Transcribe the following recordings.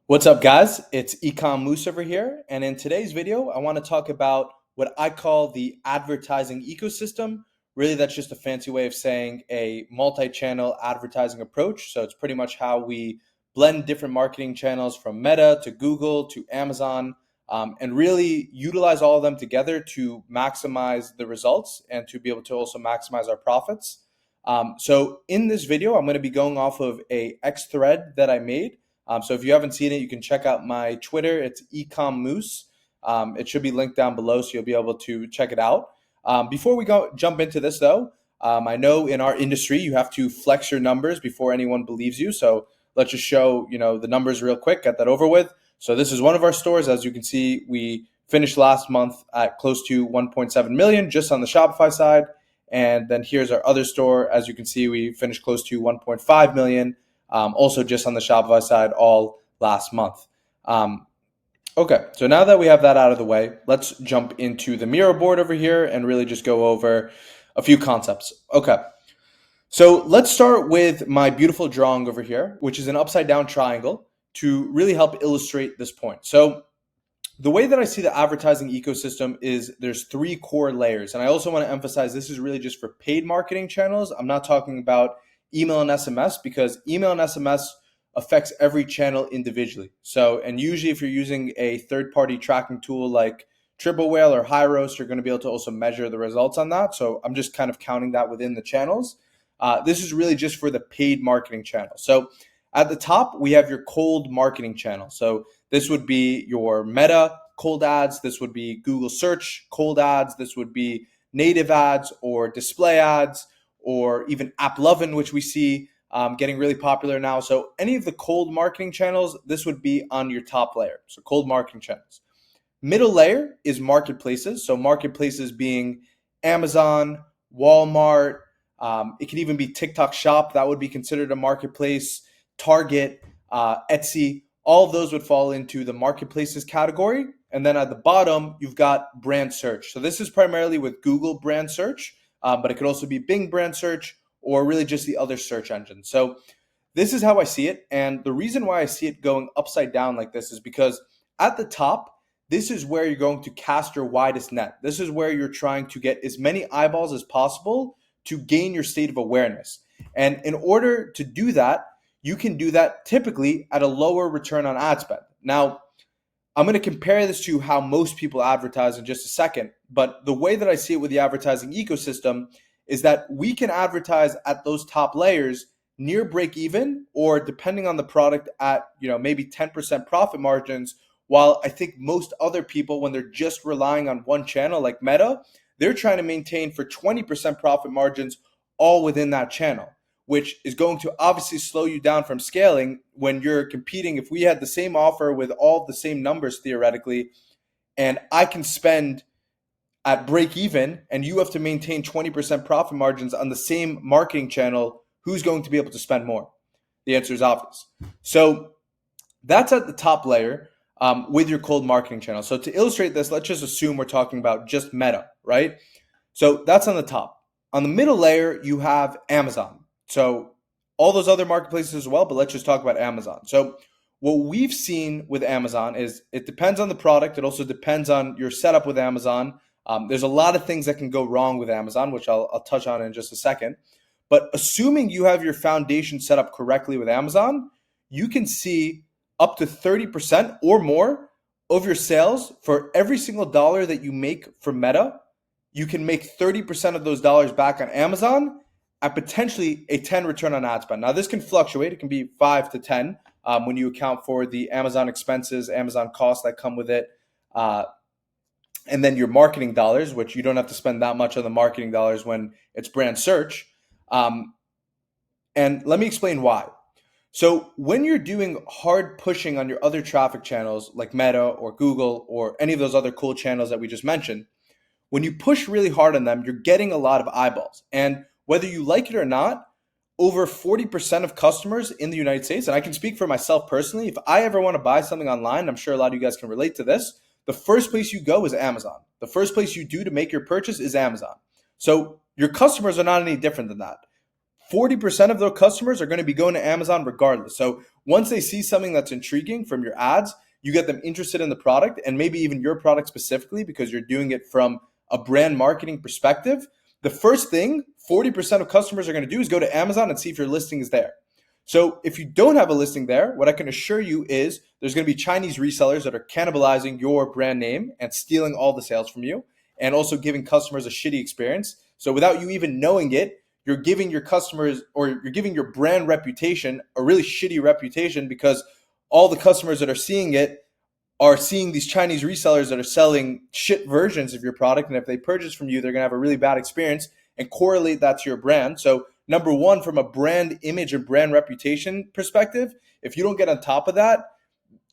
What's up, guys? It's eCommerce over here, and in today's video, I want to talk about what I call the advertising ecosystem. Really, that's just a fancy way of saying a multi-channel advertising approach. So it's pretty much how we blend different marketing channels from Meta to Google to Amazon, and really utilize all of them together to maximize the results and to be able to also maximize our profits. So in this video, I'm going to be going off of a X thread that I made. So if you haven't seen it, you can check out my Twitter. It's eCommerce. It should be linked down below, so you'll be able to check it out. Before we jump into this, though, I know in our industry you have to flex your numbers before anyone believes you. So let's just show the numbers real quick. Get that over with. So this is one of our stores. As you can see, we finished last month at close to 1.7 million just on the Shopify side, and then here's our other store. As you can see, we finished close to 1.5 million. Also just on the Shopify side all last month. Okay, so now that we have that out of the way, let's jump into the Miro board over here and really just go over a few concepts. Okay, so let's start with my beautiful drawing over here, which is an upside down triangle to really help illustrate this point. So the way that I see the advertising ecosystem is there's three core layers. And I also want to emphasize this is really just for paid marketing channels. I'm not talking about email and SMS, because email and SMS affects every channel individually. So, and usually if you're using a third-party tracking tool like Triple Whale or Hyros, you're going to be able to also measure the results on that. So I'm just kind of counting that within the channels. This is really just for the paid marketing channel. So at the top, we have your cold marketing channel. So this would be your Meta cold ads. This would be Google search cold ads. This would be native ads or display ads, or even AppLovin, which we see getting really popular now. So any of the cold marketing channels, this would be on your top layer. So cold marketing channels. Middle layer is marketplaces. So marketplaces being Amazon, Walmart, it can even be TikTok Shop. That would be considered a marketplace. Target, Etsy, all of those would fall into the marketplaces category. And then at the bottom, you've got brand search. So this is primarily with Google brand search. But it could also be Bing brand search or really just the other search engines. So this is how I see it. And the reason why I see it going upside down like this is because at the top, this is where you're going to cast your widest net. This is where you're trying to get as many eyeballs as possible to gain your state of awareness. And in order to do that, you can do that typically at a lower return on ad spend. Now, I'm going to compare this to how most people advertise in just a second, but the way that I see it with the advertising ecosystem is that we can advertise at those top layers near break even, or depending on the product at maybe 10% profit margins, while I think most other people, when they're just relying on one channel like Meta, they're trying to maintain for 20% profit margins all within that channel, which is going to obviously slow you down from scaling when you're competing. If we had the same offer with all the same numbers theoretically, and I can spend at break even and you have to maintain 20% profit margins on the same marketing channel, who's going to be able to spend more? The answer is obvious. So that's at the top layer with your cold marketing channel. So to illustrate this, let's just assume we're talking about just Meta, right? So that's on the top. On the middle layer, you have Amazon. So all those other marketplaces as well, but let's just talk about Amazon. So what we've seen with Amazon is it depends on the product. It also depends on your setup with Amazon. There's a lot of things that can go wrong with Amazon, which I'll touch on in just a second. But assuming you have your foundation set up correctly with Amazon, you can see up to 30% or more of your sales for every single dollar that you make from Meta. You can make 30% of those dollars back on Amazon at potentially a 10 return on ad spend. Now, this can fluctuate. It can be 5 to 10 when you account for the Amazon expenses, Amazon costs that come with it, and then your marketing dollars, which you don't have to spend that much on the marketing dollars when it's brand search. And let me explain why. So when you're doing hard pushing on your other traffic channels like Meta or Google or any of those other cool channels that we just mentioned, when you push really hard on them, you're getting a lot of eyeballs. And whether you like it or not, over 40% of customers in the United States, and I can speak for myself personally, if I ever want to buy something online, I'm sure a lot of you guys can relate to this, the first place you go is Amazon. The first place you do to make your purchase is Amazon. So your customers are not any different than that. 40% of those customers are going to be going to Amazon regardless. So once they see something that's intriguing from your ads, you get them interested in the product, and maybe even your product specifically because you're doing it from a brand marketing perspective. The first thing 40% of customers are going to do is go to Amazon and see if your listing is there. So if you don't have a listing there, what I can assure you is there's going to be Chinese resellers that are cannibalizing your brand name and stealing all the sales from you, and also giving customers a shitty experience. So without you even knowing it, you're giving your customers, or you're giving your brand reputation a really shitty reputation, because all the customers that are seeing it are seeing these Chinese resellers that are selling shit versions of your product. And if they purchase from you, they're going to have a really bad experience, and correlate that to your brand. So number one, from a brand image and brand reputation perspective, if you don't get on top of that,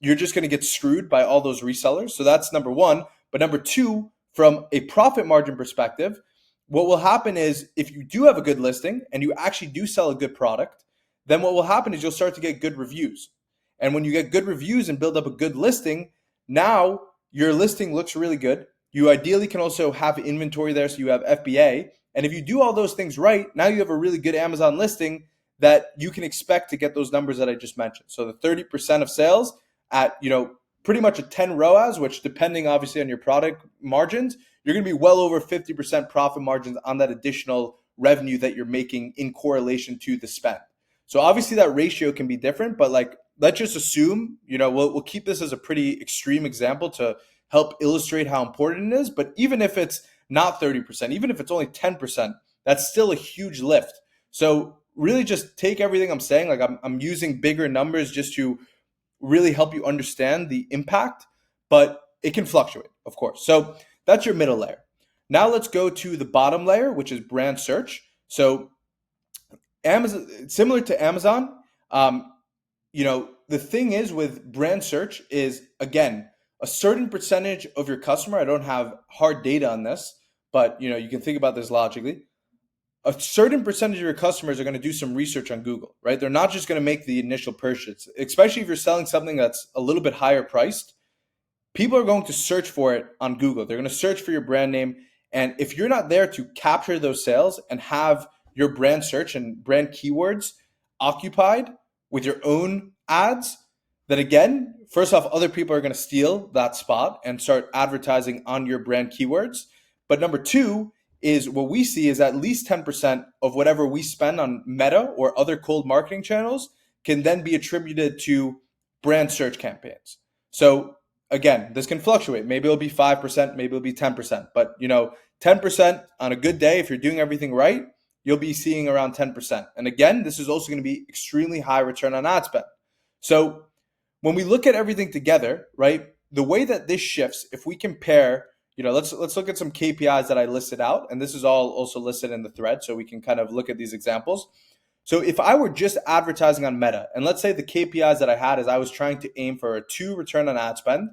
you're just going to get screwed by all those resellers. So that's number one. But number two, from a profit margin perspective, what will happen is if you do have a good listing and you actually do sell a good product, then what will happen is you'll start to get good reviews. And when you get good reviews and build up a good listing, now your listing looks really good. You ideally can also have inventory there, so you have FBA. And if you do all those things right, now you have a really good Amazon listing that you can expect to get those numbers that I just mentioned. So the 30% of sales at, pretty much a 10 ROAS, which depending obviously on your product margins, you're going to be well over 50% profit margins on that additional revenue that you're making in correlation to the spend. So obviously that ratio can be different, but let's just assume, we'll keep this as a pretty extreme example to help illustrate how important it is. But even if it's not 30%, even if it's only 10%, that's still a huge lift. So really just take everything I'm saying, I'm using bigger numbers just to really help you understand the impact, but it can fluctuate, of course. So that's your middle layer. Now let's go to the bottom layer, which is brand search. So Amazon, similar to Amazon, the thing is with brand search is, again, a certain percentage of your customer, I don't have hard data on this, but you can think about this logically. A certain percentage of your customers are going to do some research on Google, right? They're not just going to make the initial purchase, especially if you're selling something that's a little bit higher priced. People are going to search for it on Google. They're going to search for your brand name. And if you're not there to capture those sales and have your brand search and brand keywords occupied with your own ads, then again, first off, other people are going to steal that spot and start advertising on your brand keywords. But number two is what we see is at least 10% of whatever we spend on Meta or other cold marketing channels can then be attributed to brand search campaigns. So again, this can fluctuate. Maybe it'll be 5%, maybe it'll be 10%. But 10% on a good day, if you're doing everything right, you'll be seeing around 10%. And again, this is also going to be extremely high return on ad spend. So when we look at everything together, right, the way that this shifts, if we compare, let's look at some KPIs that I listed out, and this is all also listed in the thread, so we can kind of look at these examples. So if I were just advertising on Meta, and let's say the KPIs that I had is I was trying to aim for a 2 return on ad spend,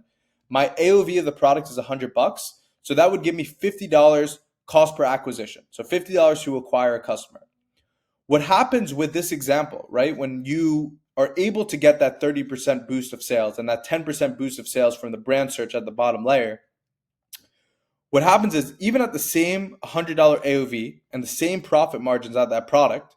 my AOV of the product is $100, so that would give me $50 cost per acquisition, so $50 to acquire a customer. What happens with this example, right, when you are able to get that 30% boost of sales and that 10% boost of sales from the brand search at the bottom layer, what happens is even at the same $100 AOV and the same profit margins out of that product,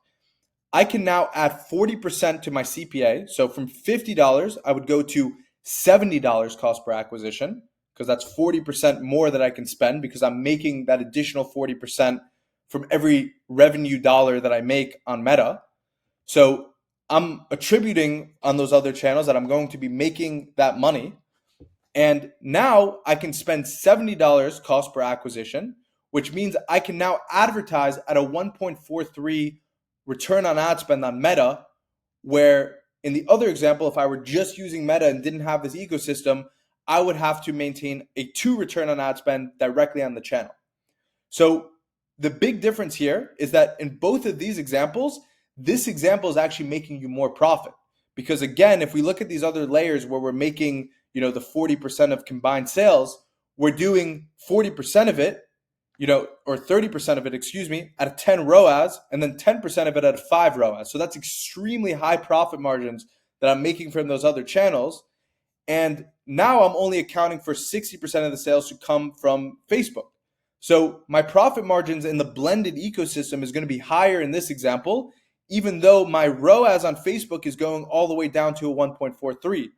I can now add 40% to my CPA. So from $50, I would go to $70 cost per acquisition, because that's 40% more that I can spend because I'm making that additional 40% from every revenue dollar that I make on Meta. So I'm attributing on those other channels that I'm going to be making that money. And now I can spend $70 cost per acquisition, which means I can now advertise at a 1.43 return on ad spend on Meta, where in the other example, if I were just using Meta and didn't have this ecosystem, I would have to maintain a 2 return on ad spend directly on the channel. So the big difference here is that in both of these examples, this example is actually making you more profit. Because again, if we look at these other layers where we're making, the 40% of combined sales, we're doing 40% of it, or 30% of it, at a 10 ROAS, and then 10% of it at a 5 ROAS. So that's extremely high profit margins that I'm making from those other channels. And now I'm only accounting for 60% of the sales to come from Facebook. So my profit margins in the blended ecosystem is going to be higher in this example, even though my ROAS on Facebook is going all the way down to a 1.43,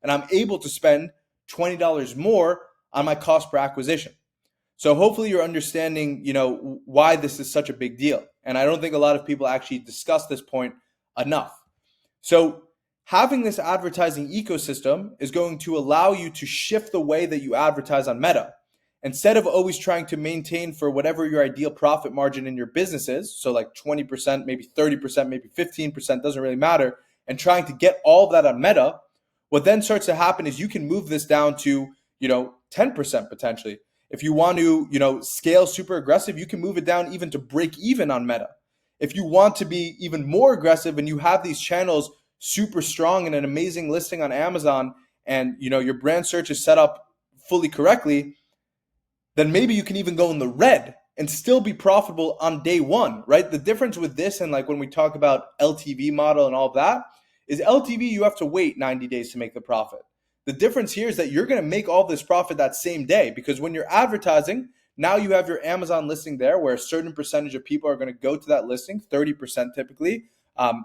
and I'm able to spend $20 more on my cost per acquisition. So hopefully you're understanding, why this is such a big deal. And I don't think a lot of people actually discuss this point enough. So having this advertising ecosystem is going to allow you to shift the way that you advertise on Meta. Instead of always trying to maintain for whatever your ideal profit margin in your business is, so like 20%, maybe 30%, maybe 15%, doesn't really matter, and trying to get all of that on Meta, what then starts to happen is you can move this down to, 10% potentially. If you want to, scale super aggressive, you can move it down even to break even on Meta. If you want to be even more aggressive and you have these channels super strong and an amazing listing on Amazon, and your brand search is set up fully correctly, then maybe you can even go in the red and still be profitable on day one, right? The difference with this and like when we talk about LTV model and all of that is LTV, you have to wait 90 days to make the profit. The difference here is that you're going to make all this profit that same day, because when you're advertising, now you have your Amazon listing there where a certain percentage of people are going to go to that listing, 30% typically.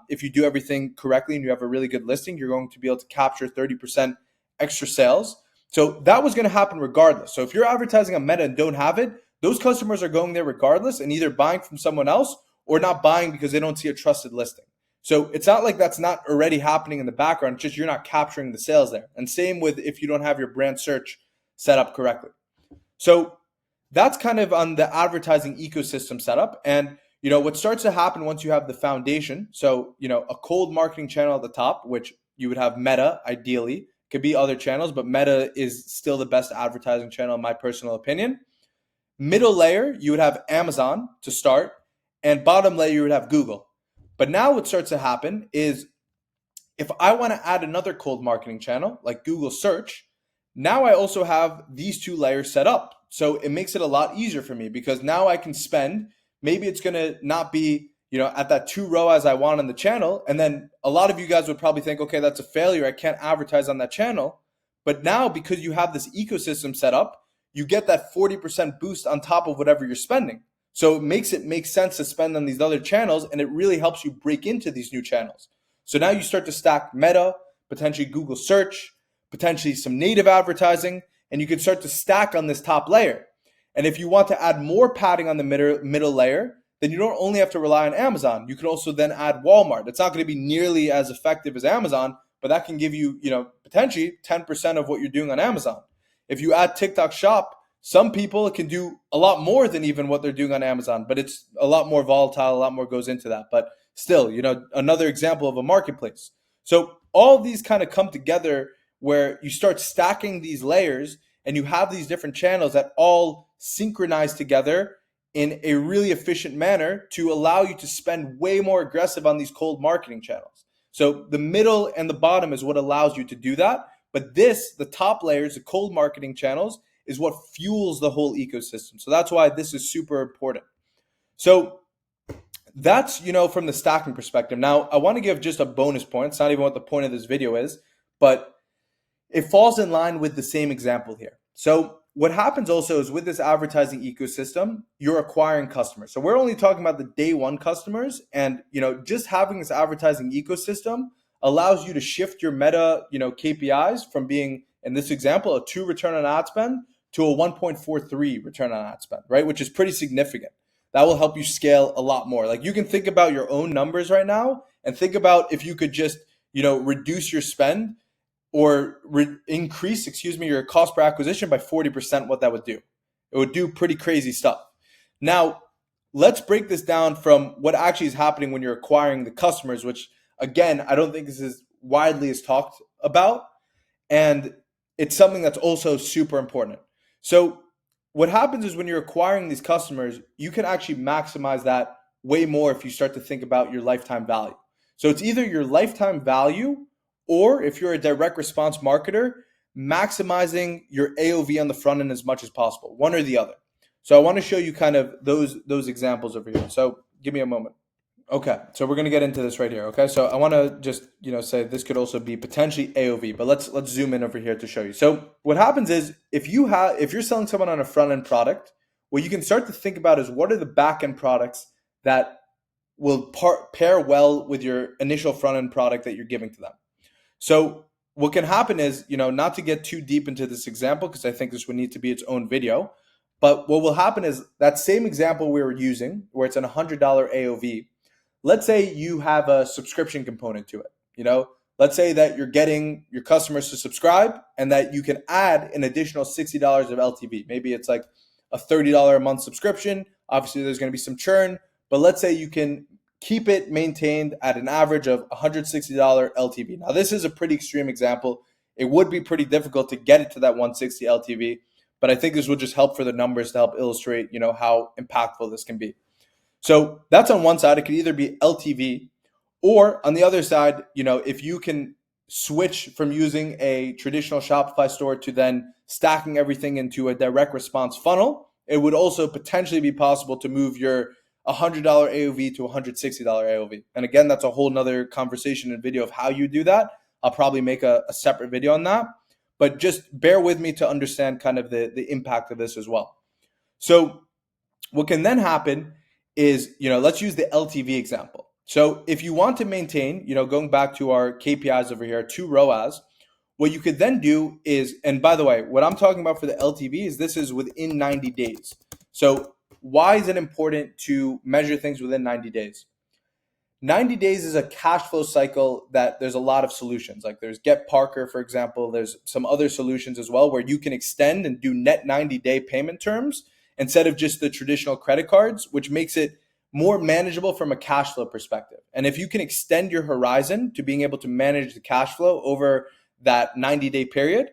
If you do everything correctly and you have a really good listing, you're going to be able to capture 30% extra sales. So that was going to happen regardless. So if you're advertising on Meta and don't have it, those customers are going there regardless and either buying from someone else or not buying because they don't see a trusted listing. So it's not like that's not already happening in the background, it's just you're not capturing the sales there. And same with if you don't have your brand search set up correctly. So that's kind of on the advertising ecosystem setup. And what starts to happen once you have the foundation, so a cold marketing channel at the top, which you would have Meta ideally, could be other channels, but Meta is still the best advertising channel in my personal opinion. Middle layer, you would have Amazon to start, and bottom layer, you would have Google. But now what starts to happen is if I want to add another cold marketing channel like Google search, now I also have these two layers set up. So it makes it a lot easier for me because now I can spend, maybe it's going to not be, at that 2 ROAS I want on the channel. And then a lot of you guys would probably think, okay, that's a failure. I can't advertise on that channel. But now because you have this ecosystem set up, you get that 40% boost on top of whatever you're spending. So it makes sense to spend on these other channels, and it really helps you break into these new channels. So now you start to stack Meta, potentially Google search, potentially some native advertising, and you can start to stack on this top layer. And if you want to add more padding on the middle layer, then you don't only have to rely on Amazon. You can also then add Walmart. It's not going to be nearly as effective as Amazon, but that can give you, potentially 10% of what you're doing on Amazon. If you add TikTok Shop, some people can do a lot more than even what they're doing on Amazon, but it's a lot more volatile, a lot more goes into that. But still, another example of a marketplace. So all of these kind of come together where you start stacking these layers and you have these different channels that all synchronize together in a really efficient manner to allow you to spend way more aggressive on these cold marketing channels. So the middle and the bottom is what allows you to do that. But the top layers, the cold marketing channels, is what fuels the whole ecosystem. So that's why this is super important. So that's, from the stacking perspective. Now, I want to give just a bonus point. It's not even what the point of this video is, but it falls in line with the same example here. So what happens also is with this advertising ecosystem, you're acquiring customers. So we're only talking about the day one customers, and just having this advertising ecosystem allows you to shift your Meta, KPIs from being, in this example, a 2 return on ad spend to a 1.43 return on ad spend, right? Which is pretty significant. That will help you scale a lot more. Like you can think about your own numbers right now and think about if you could just, reduce your spend or increase, your cost per acquisition by 40%, what that would do. It would do pretty crazy stuff. Now, let's break this down from what actually is happening when you're acquiring the customers, which again, I don't think this is widely as talked about. And it's something that's also super important. So what happens is when you're acquiring these customers, you can actually maximize that way more if you start to think about your lifetime value. So it's either your lifetime value, or if you're a direct response marketer, maximizing your AOV on the front end as much as possible, one or the other. So I want to show you kind of those examples over here. So give me a moment. Okay, so we're going to get into this right here. Okay, so I want to just say this could also be potentially AOV, but let's zoom in over here to show you. So what happens is if you're selling someone on a front end product, what you can start to think about is what are the back end products that will pair well with your initial front end product that you're giving to them. So what can happen is, not to get too deep into this example, because I think this would need to be its own video, but what will happen is that same example we were using, where it's an $100 AOV, let's say you have a subscription component to it. Let's say that you're getting your customers to subscribe and that you can add an additional $60 of LTV. Maybe it's like a $30 a month subscription. Obviously, there's going to be some churn, but let's say you can keep it maintained at an average of $160 LTV. Now, this is a pretty extreme example. It would be pretty difficult to get it to that 160 LTV, but I think this will just help for the numbers to help illustrate, how impactful this can be. So that's on one side. It could either be LTV, or on the other side, if you can switch from using a traditional Shopify store to then stacking everything into a direct response funnel, it would also potentially be possible to move your $100 AOV to $160 AOV. And again, that's a whole nother conversation and video of how you do that. I'll probably make a separate video on that, but just bear with me to understand kind of the impact of this as well. So what can then happen is, let's use the LTV example. So if you want to maintain, going back to our KPIs over here, 2 ROAS, what you could then do is, and by the way, what I'm talking about for the LTV is this is within 90 days. So why is it important to measure things within 90 days? 90 days is a cash flow cycle that there's a lot of solutions. Like there's Get Parker, for example. There's some other solutions as well where you can extend and do net 90-day payment terms instead of just the traditional credit cards, which makes it more manageable from a cash flow perspective. And if you can extend your horizon to being able to manage the cash flow over that 90-day period,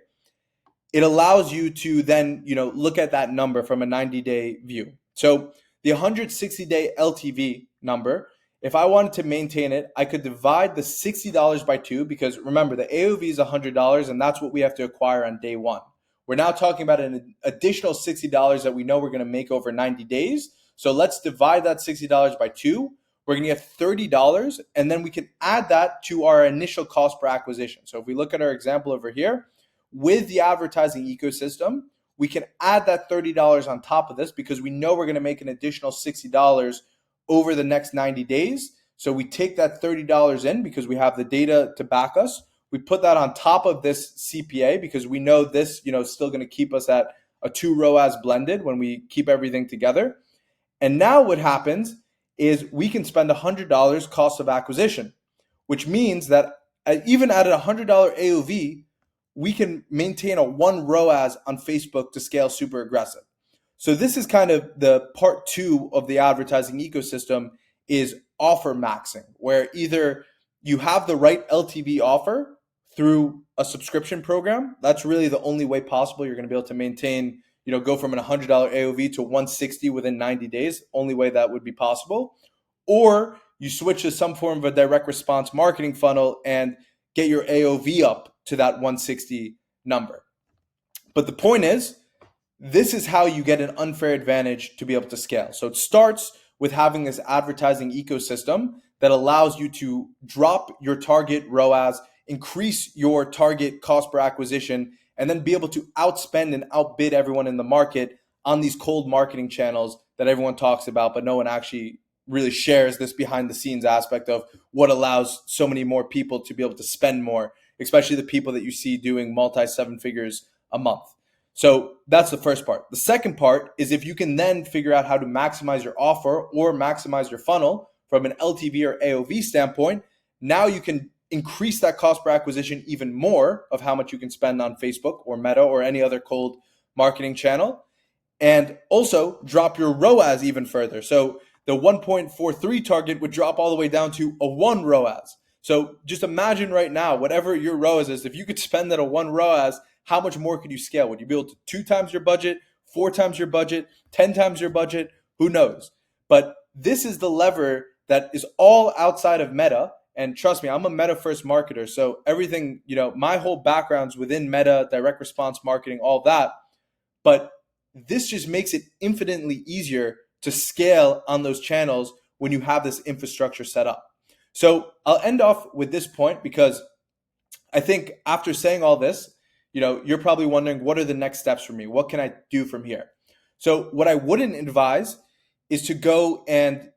it allows you to then, look at that number from a 90-day view. So the 160-day LTV number, if I wanted to maintain it, I could divide the $60 by 2, because remember, the AOV is $100 and that's what we have to acquire on day one. We're now talking about an additional $60 that we know we're going to make over 90 days. So let's divide that $60 by 2. We're going to get $30, and then we can add that to our initial cost per acquisition. So if we look at our example over here, with the advertising ecosystem, we can add that $30 on top of this because we know we're going to make an additional $60 over the next 90 days. So we take that $30 in because we have the data to back us. We put that on top of this CPA because we know this, is still going to keep us at a 2 ROAS blended when we keep everything together. And now what happens is we can spend $100 cost of acquisition, which means that even at a $100 AOV, we can maintain a 1 ROAS on Facebook to scale super aggressive. So this is kind of the part 2 of the advertising ecosystem, is offer maxing, where either you have the right LTV offer through a subscription program. That's really the only way possible you're going to be able to maintain, go from an $100 AOV to 160 within 90 days, only way that would be possible. Or you switch to some form of a direct response marketing funnel and get your AOV up to that 160 number. But the point is, this is how you get an unfair advantage to be able to scale. So it starts with having this advertising ecosystem that allows you to drop your target ROAS, increase your target cost per acquisition, and then be able to outspend and outbid everyone in the market on these cold marketing channels that everyone talks about, but no one actually really shares this behind the scenes aspect of what allows so many more people to be able to spend more, especially the people that you see doing multi 7 figures a month. So that's the first part. The second part is if you can then figure out how to maximize your offer or maximize your funnel from an LTV or AOV standpoint, now you can increase that cost per acquisition even more of how much you can spend on Facebook or Meta or any other cold marketing channel, and also drop your ROAS even further. So the 1.43 target would drop all the way down to a 1 ROAS. So just imagine right now, whatever your ROAS is, if you could spend at a 1 ROAS, how much more could you scale? Would you be able to 2 times your budget, 4 times your budget, 10 times your budget? Who knows? But this is the lever that is all outside of Meta. And trust me, I'm a Meta first marketer. So everything, my whole background's within Meta, direct response marketing, all that. But this just makes it infinitely easier to scale on those channels when you have this infrastructure set up. So I'll end off with this point because I think after saying all this, you're probably wondering, what are the next steps for me? What can I do from here? So what I wouldn't advise is to go and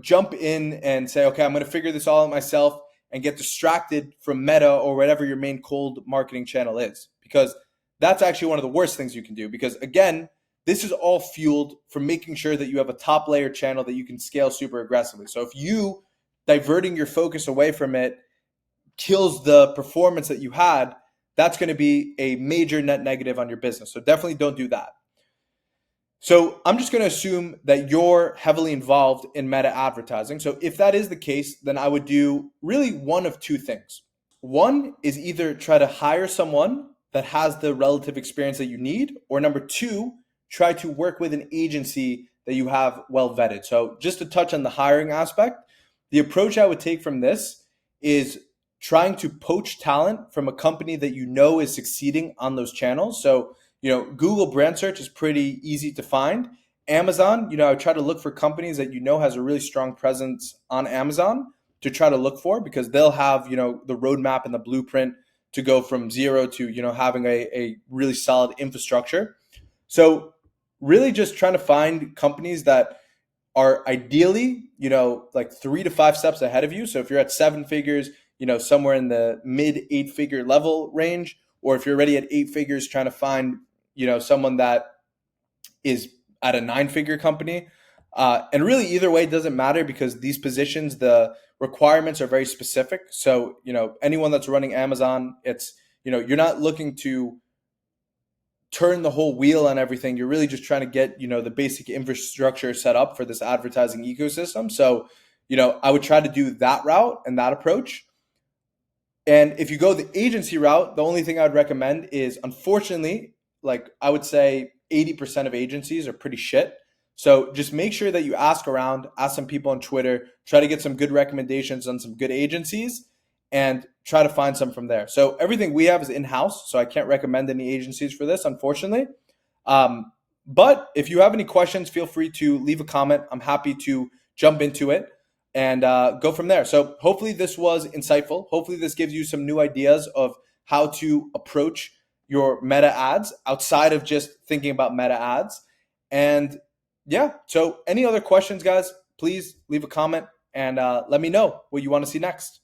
jump in and say, okay, I'm going to figure this all out myself, and get distracted from Meta or whatever your main cold marketing channel is, because that's actually one of the worst things you can do. Because again, this is all fueled from making sure that you have a top layer channel that you can scale super aggressively. So if you diverting your focus away from it kills the performance that you had, that's going to be a major net negative on your business. So definitely don't do that. So I'm just going to assume that you're heavily involved in meta advertising. So if that is the case, then I would do really one of two things. One is either try to hire someone that has the relative experience that you need, or number two, try to work with an agency that you have well vetted. So just to touch on the hiring aspect, the approach I would take from this is trying to poach talent from a company that you know is succeeding on those channels. So Google brand search is pretty easy to find. Amazon, I would try to look for companies that has a really strong presence on Amazon to try to look for, because they'll have, the roadmap and the blueprint to go from zero to, having a really solid infrastructure. So really just trying to find companies that are ideally, like 3 to 5 steps ahead of you. So if you're at 7 figures, somewhere in the mid 8-figure level range, or if you're already at 8 figures, trying to find, someone that is at a 9-figure company. And really either way, it doesn't matter, because these positions, the requirements are very specific. So, anyone that's running Amazon, it's, you're not looking to turn the whole wheel on everything. You're really just trying to get, the basic infrastructure set up for this advertising ecosystem. So, I would try to do that route and that approach. And if you go the agency route, the only thing I would recommend is, unfortunately, like I would say 80% of agencies are pretty shit. So just make sure that you ask around, ask some people on Twitter, try to get some good recommendations on some good agencies, and try to find some from there. So everything we have is in-house, so I can't recommend any agencies for this, unfortunately. But if you have any questions, feel free to leave a comment. I'm happy to jump into it and go from there. So hopefully this was insightful. Hopefully this gives you some new ideas of how to approach your meta ads outside of just thinking about meta ads. And yeah, so any other questions, guys, please leave a comment and let me know what you want to see next.